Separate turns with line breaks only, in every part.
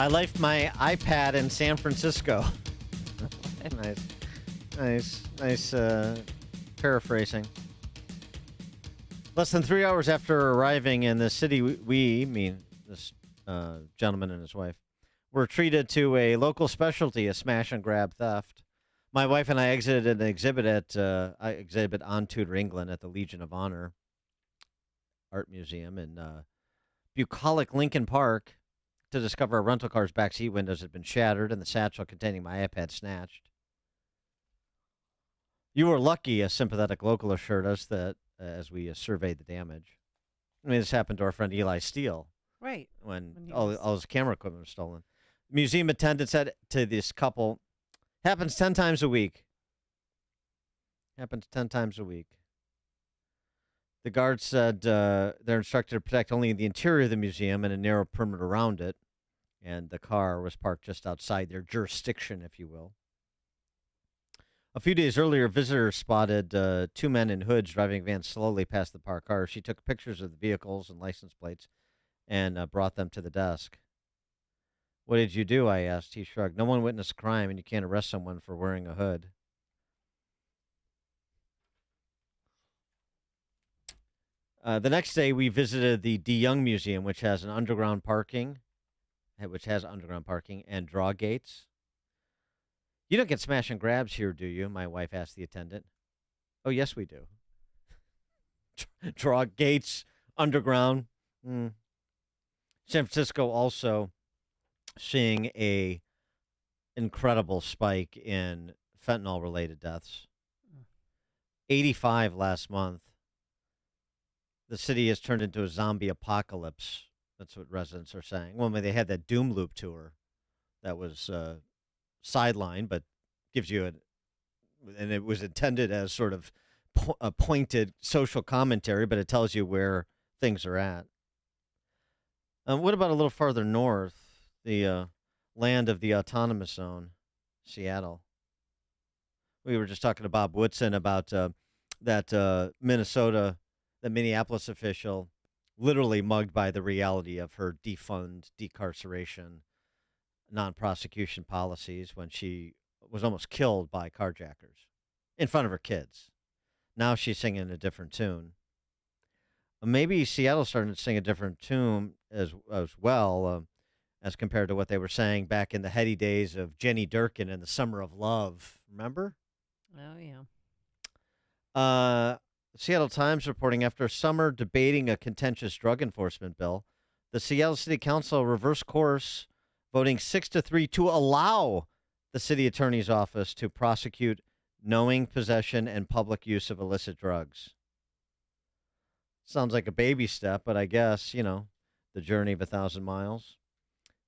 I left my iPad in San Francisco. Nice paraphrasing. Less than 3 hours after arriving in the city, this gentleman and his wife, were treated to a local specialty, a smash and grab theft. My wife and I exited an exhibit on Tudor, England at the Legion of Honor Art Museum in bucolic Lincoln Park to discover a rental car's backseat windows had been shattered and the satchel containing my iPad snatched. You were lucky, a sympathetic local assured us that as we surveyed the damage. I mean, this happened to our friend Eli Steele.
Right.
When all his camera equipment was stolen. Museum attendant said to this couple, happens 10 times a week. Happens 10 times a week. The guards said they're instructed to protect only the interior of the museum and a narrow perimeter around it. And the car was parked just outside their jurisdiction, if you will. A few days earlier, visitors spotted two men in hoods driving vans slowly past the parked car. She took pictures of the vehicles and license plates and brought them to the desk. What did you do? I asked. He shrugged. No one witnessed a crime, and you can't arrest someone for wearing a hood. The next day, we visited the DeYoung Museum, which has underground parking and draw gates. You don't get smash and grabs here, do you? My wife asked the attendant. Oh, yes, we do. Draw gates, underground. San Francisco also seeing a incredible spike in fentanyl-related deaths. 85 last month. The city has turned into a zombie apocalypse. That's what residents are saying. Well, when they had that Doom Loop tour that was sidelined, but gives you and it was intended as sort of a pointed social commentary, but it tells you where things are at. What about a little farther north, the land of the autonomous zone, Seattle? We were just talking to Bob Woodson about that Minneapolis official literally mugged by the reality of her defund, decarceration, non-prosecution policies when she was almost killed by carjackers in front of her kids. Now she's singing a different tune. Maybe Seattle's starting to sing a different tune as well, as compared to what they were saying back in the heady days of Jenny Durkin and the Summer of Love. Remember?
Oh, yeah.
Seattle Times reporting after summer debating a contentious drug enforcement bill, the Seattle City Council reversed course, voting 6-3 to allow the city attorney's office to prosecute knowing possession and public use of illicit drugs. Sounds like a baby step, but I guess, the journey of 1,000 miles.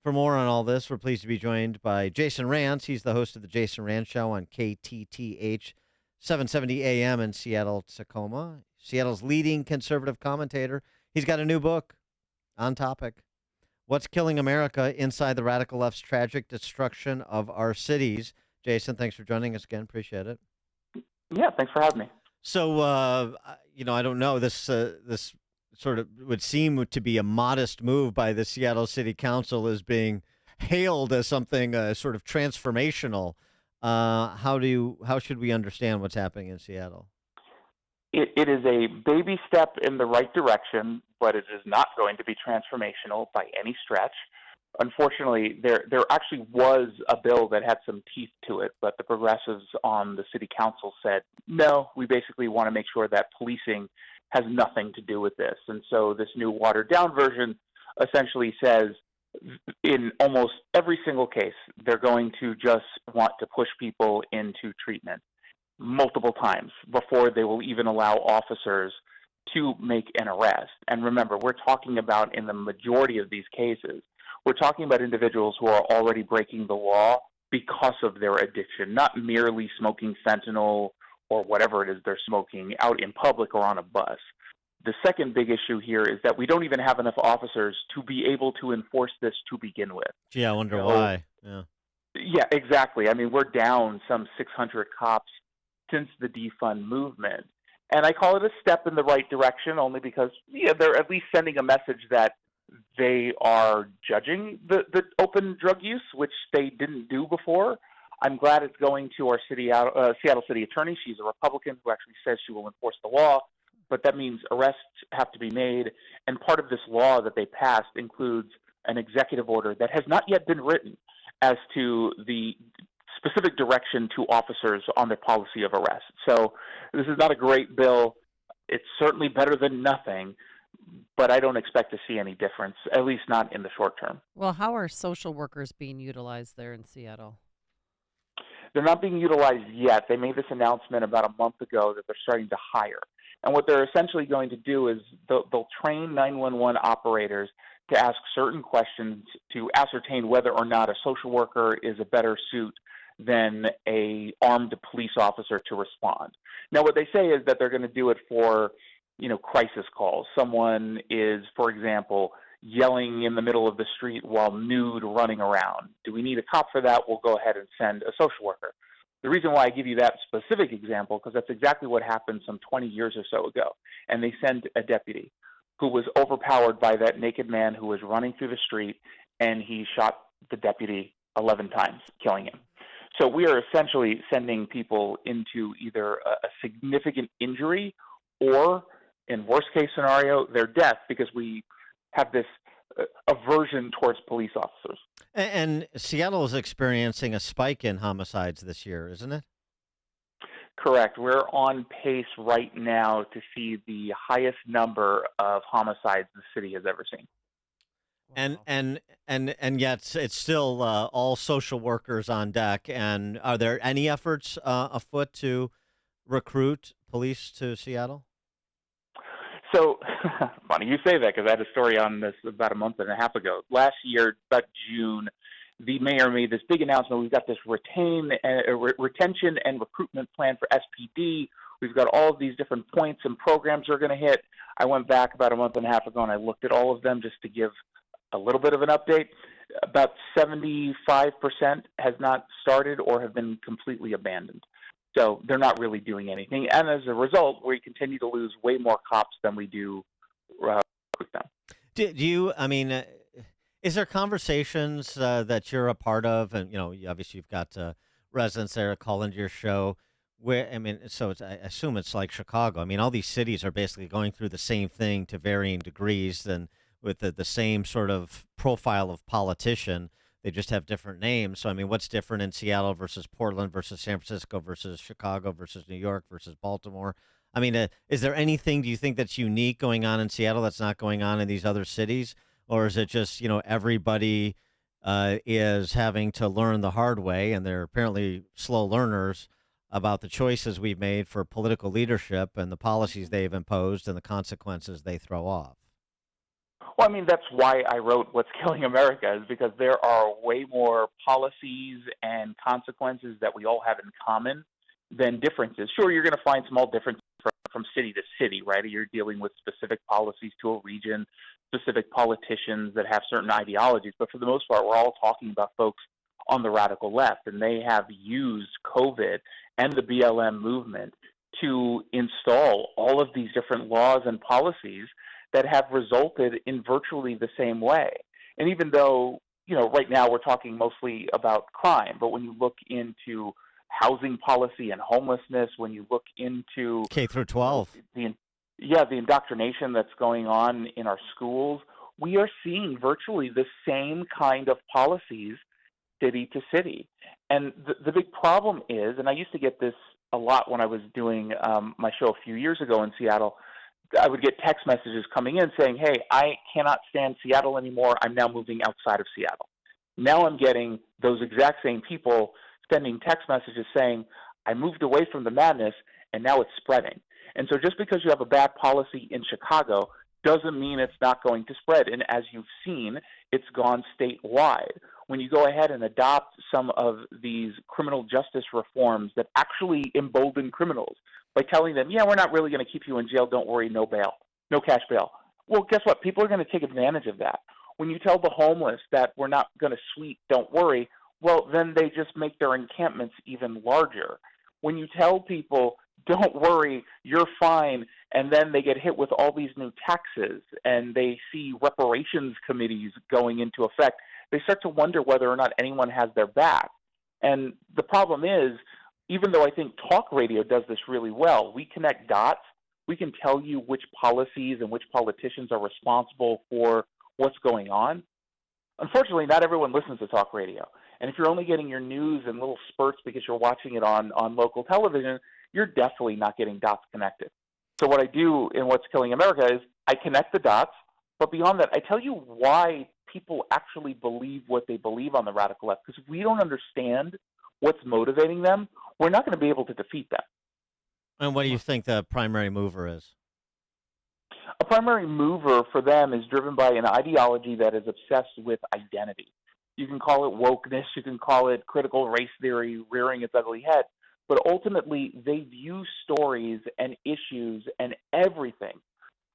For more on all this, we're pleased to be joined by Jason Rantz. He's the host of the Jason Rantz Show on KTTH 770 AM in Seattle, Tacoma. Seattle's leading conservative commentator. He's got a new book on topic. What's Killing America Inside the Radical Left's Tragic Destruction of Our Cities. Jason, thanks for joining us again. Appreciate it.
Yeah, thanks for having me.
So, I don't know. This sort of would seem to be a modest move by the Seattle City Council as being hailed as something sort of transformational. How should we understand what's happening in Seattle?
It is a baby step in the right direction, but it is not going to be transformational by any stretch. Unfortunately, there actually was a bill that had some teeth to it, but the progressives on the city council said, no, we basically want to make sure that policing has nothing to do with this. And so this new watered-down version essentially says in almost every single case, they're going to just want to push people into treatment multiple times before they will even allow officers to make an arrest. And remember, we're talking about, in the majority of these cases, we're talking about individuals who are already breaking the law because of their addiction, not merely smoking fentanyl or whatever it is they're smoking out in public or on a bus. The second big issue here is that we don't even have enough officers to be able to enforce this to begin with.
Gee, I wonder why.
Yeah, exactly. I mean, we're down some 600 cops since the defund movement. And I call it a step in the right direction only because they're at least sending a message that They are judging the open drug use, which they didn't do before. I'm glad it's going to our Seattle City Attorney. She's a Republican who actually says she will enforce the law, but that means arrests have to be made. And part of this law that they passed includes an executive order that has not yet been written as to the specific direction to officers on their policy of arrest. So this is not a great bill. It's certainly better than nothing, but I don't expect to see any difference, at least not in the short term.
Well, how are social workers being utilized there in Seattle?
They're not being utilized yet. They made this announcement about a month ago that they're starting to hire. And what they're essentially going to do is they'll train 911 operators to ask certain questions to ascertain whether or not a social worker is a better suit than a armed police officer to respond. Now, what they say is that they're going to do it for, crisis calls. Someone is, for example, yelling in the middle of the street while nude running around. Do we need a cop for that? We'll go ahead and send a social worker. The reason why I give you that specific example, because that's exactly what happened some 20 years or so ago. And they sent a deputy who was overpowered by that naked man who was running through the street, and he shot the deputy 11 times, killing him. So we are essentially sending people into either a significant injury or, in worst case scenario, their death, because we have this aversion towards police officers.
And Seattle is experiencing a spike in homicides this year, isn't it?
Correct. We're on pace right now to see the highest number of homicides the city has ever seen.
And yet it's still all social workers on deck. And are there any efforts afoot to recruit police to Seattle?
So funny you say that, because I had a story on this about a month and a half ago. Last year, about June, the mayor made this big announcement. We've got this retention and recruitment plan for SPD. We've got all of these different points and programs we're going to hit. I went back about a month and a half ago and I looked at all of them just to give a little bit of an update. About 75% has not started or have been completely abandoned. So they're not really doing anything. And as a result, we continue to lose way more cops than we do recruit them.
Do you, is there conversations that you're a part of? And, obviously you've got residents there call into your show. Where, I assume it's like Chicago. All these cities are basically going through the same thing to varying degrees and with the same sort of profile of politician. They just have different names. So, what's different in Seattle versus Portland versus San Francisco versus Chicago versus New York versus Baltimore? Is there anything, do you think, that's unique going on in Seattle that's not going on in these other cities? Or is it just, everybody is having to learn the hard way, and they're apparently slow learners about the choices we've made for political leadership and the policies they've imposed and the consequences they throw off?
Well, that's why I wrote What's Killing America, is because there are way more policies and consequences that we all have in common than differences. Sure, you're going to find small differences from city to city, right? You're dealing with specific policies to a region, specific politicians that have certain ideologies. But for the most part, we're all talking about folks on the radical left, and they have used COVID and the BLM movement to install all of these different laws and policies that have resulted in virtually the same way. And even though, right now we're talking mostly about crime, but when you look into housing policy and homelessness, when you look into
K through 12,
the indoctrination that's going on in our schools, we are seeing virtually the same kind of policies city to city. And the big problem is, and I used to get this a lot when I was doing my show a few years ago in Seattle, I would get text messages coming in saying, hey, I cannot stand Seattle anymore. I'm now moving outside of Seattle. Now I'm getting those exact same people sending text messages saying, I moved away from the madness and now it's spreading. And so just because you have a bad policy in Chicago doesn't mean it's not going to spread. And as you've seen, it's gone statewide. When you go ahead and adopt some of these criminal justice reforms that actually embolden criminals by telling them, yeah, we're not really going to keep you in jail, don't worry, no bail, no cash bail. Well, guess what? People are going to take advantage of that. When you tell the homeless that we're not going to sweep, don't worry, well, then they just make their encampments even larger. When you tell people don't worry, you're fine. And then they get hit with all these new taxes and they see reparations committees going into effect. They start to wonder whether or not anyone has their back. And the problem is, even though I think talk radio does this really well, we connect dots. We can tell you which policies and which politicians are responsible for what's going on. Unfortunately, not everyone listens to talk radio. And if you're only getting your news in little spurts because you're watching it on local television, you're definitely not getting dots connected. So what I do in What's Killing America is I connect the dots, but beyond that, I tell you why people actually believe what they believe on the radical left. Because if we don't understand what's motivating them, we're not going to be able to defeat them.
And what do you think the primary mover is?
A primary mover for them is driven by an ideology that is obsessed with identity. You can call it wokeness, you can call it critical race theory rearing its ugly head, but ultimately they view stories and issues and everything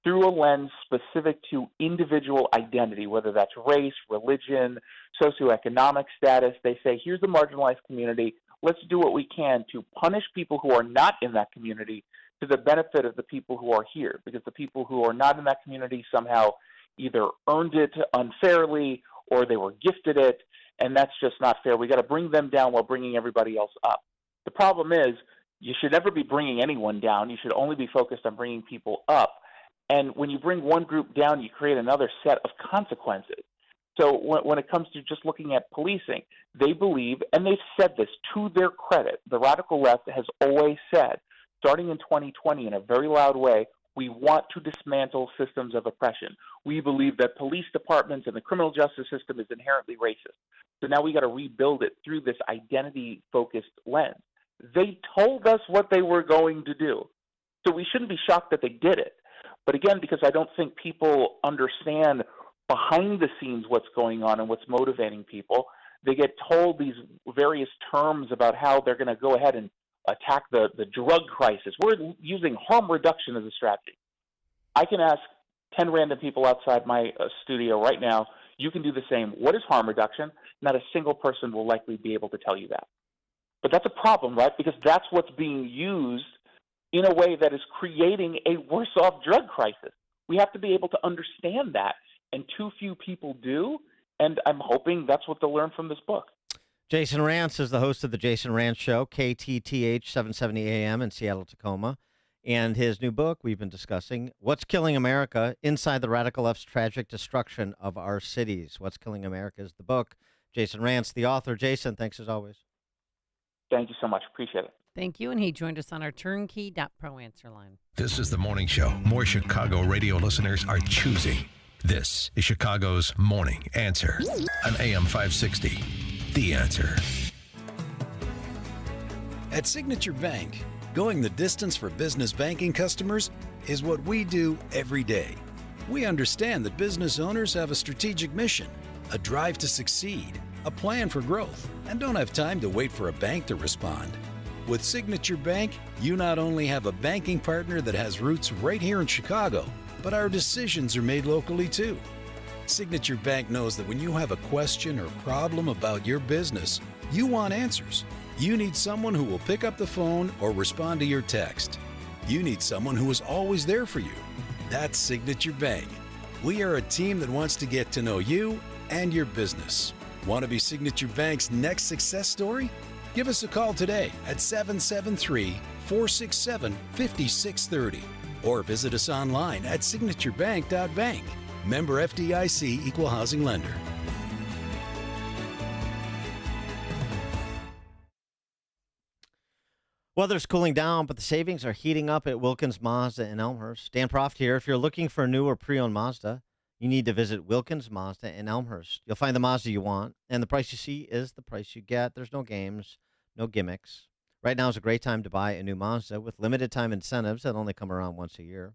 through a lens specific to individual identity, whether that's race, religion, socioeconomic status. They say, here's a marginalized community. Let's do what we can to punish people who are not in that community to the benefit of the people who are here, because the people who are not in that community somehow either earned it unfairly or they were gifted it, and that's just not fair. We got to bring them down while bringing everybody else up. The problem is you should never be bringing anyone down. You should only be focused on bringing people up. And when you bring one group down, you create another set of consequences. So when it comes to just looking at policing, they believe, and they've said this to their credit, the radical left has always said, starting in 2020 in a very loud way, we want to dismantle systems of oppression. We believe that police departments and the criminal justice system is inherently racist. So now we got to rebuild it through this identity-focused lens. They told us what they were going to do. So we shouldn't be shocked that they did it. But again, because I don't think people understand behind the scenes what's going on and what's motivating people, they get told these various terms about how they're going to go ahead and attack the drug crisis. We're using harm reduction as a strategy. I can ask 10 random people outside my studio right now, you can do the same. What is harm reduction? Not a single person will likely be able to tell you that. But that's a problem, right? Because that's what's being used in a way that is creating a worse-off drug crisis. We have to be able to understand that, and too few people do, and I'm hoping that's what they'll learn from this book.
Jason Rantz is the host of the Jason Rantz Show, KTTH 770 AM in Seattle, Tacoma. And his new book we've been discussing, What's Killing America? Inside the Radical Left's Tragic Destruction of Our Cities. What's Killing America is the book. Jason Rantz, the author. Jason, thanks as always.
Thank you so much. Appreciate it.
Thank you. And he joined us on our turnkey.pro answer line.
This is the morning show more Chicago radio listeners are choosing. This is Chicago's Morning Answer on AM 560. The Answer.
At Signature Bank, going the distance for business banking customers is what we do every day. We understand that business owners have a strategic mission, a drive to succeed, a plan for growth, and don't have time to wait for a bank to respond. With Signature Bank, you not only have a banking partner that has roots right here in Chicago, but our decisions are made locally too. Signature Bank knows that when you have a question or problem about your business, you want answers. You need someone who will pick up the phone or respond to your text. You need someone who is always there for you. That's Signature Bank. We are a team that wants to get to know you and your business. Want to be Signature Bank's next success story? Give us a call today at 773-467-5630 or visit us online at signaturebank.bank. Member FDIC Equal Housing Lender.
Weather's cooling down, but the savings are heating up at Wilkins Mazda in Elmhurst. Dan Proft here. If you're looking for a new or pre-owned Mazda, you need to visit Wilkins Mazda in Elmhurst. You'll find the Mazda you want, and the price you see is the price you get. There's no games, no gimmicks. Right now is a great time to buy a new Mazda with limited time incentives that only come around once a year.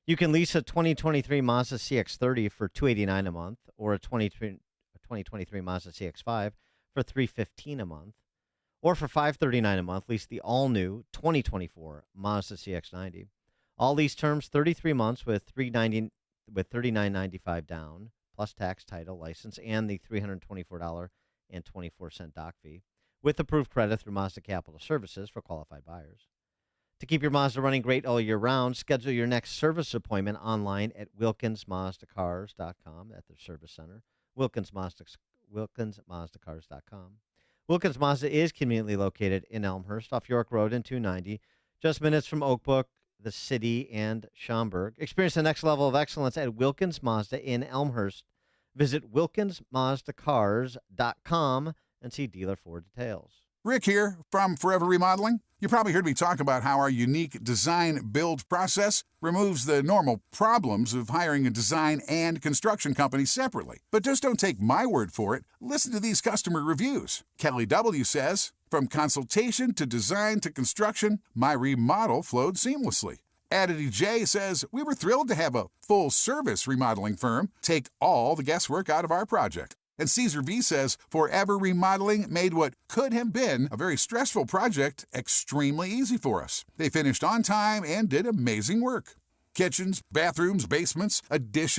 You can lease a 2023 Mazda CX-30 for $289 a month, or a 2023 Mazda CX-5 for $315 a month, or for $539 a month, lease the all-new 2024 Mazda CX-90. All lease terms 33 months with $39.95 down, plus tax, title, license, and the $324.24 dock fee, with approved credit through Mazda Capital Services for qualified buyers. To keep your Mazda running great all year round, schedule your next service appointment online at WilkinsMazdaCars.com at their service center. WilkinsMazdaCars.com. Wilkins Mazda is conveniently located in Elmhurst off York Road and 290, just minutes from Oak Brook, the city, and Schaumburg. Experience the next level of excellence at Wilkins Mazda in Elmhurst. Visit WilkinsMazdaCars.com and see dealer for details.
Rick here from Forever Remodeling. You probably heard me talk about how our unique design-build process removes the normal problems of hiring a design and construction company separately. But just don't take my word for it. Listen to these customer reviews. Kelly W. says, from consultation to design to construction, my remodel flowed seamlessly. Adity J says, we were thrilled to have a full-service remodeling firm take all the guesswork out of our project. And Caesar V says, Forever Remodeling made what could have been a very stressful project extremely easy for us. They finished on time and did amazing work. Kitchens, bathrooms, basements, additions,